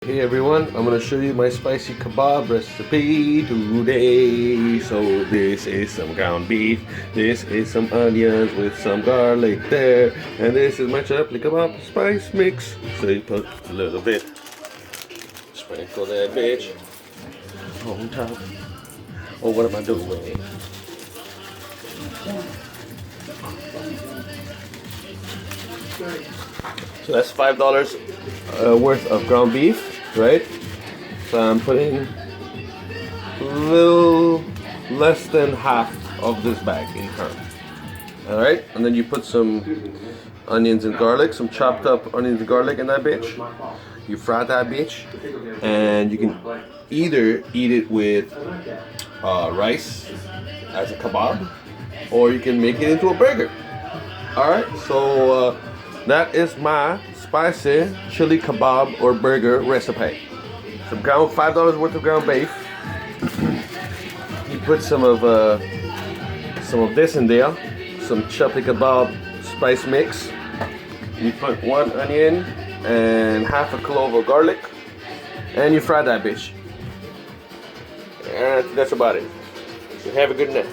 Hey everyone, I'm going to show you my spicy kebab recipe today. So this is some ground beef, this is some onions with some garlic there, and this is my chapli kebab spice mix. So you put a little bit, sprinkle that bitch on top. Oh, what am I doing? So that's $5 worth of ground beef, right? So I'm putting a little less than half of this bag in here. Alright, and then you put some onions and garlic, some chopped up onions and garlic in that bitch. You fry that bitch, and you can either eat it with rice as a kebab, or you can make it into a burger. Alright, so that is my spicy chili kebab or burger recipe. Some ground, $5 worth of ground beef. You put some of this in there, some chili kebab spice mix. You put 1 onion and half a clove of garlic, and you fry that bitch. And that's about it. So have a good night.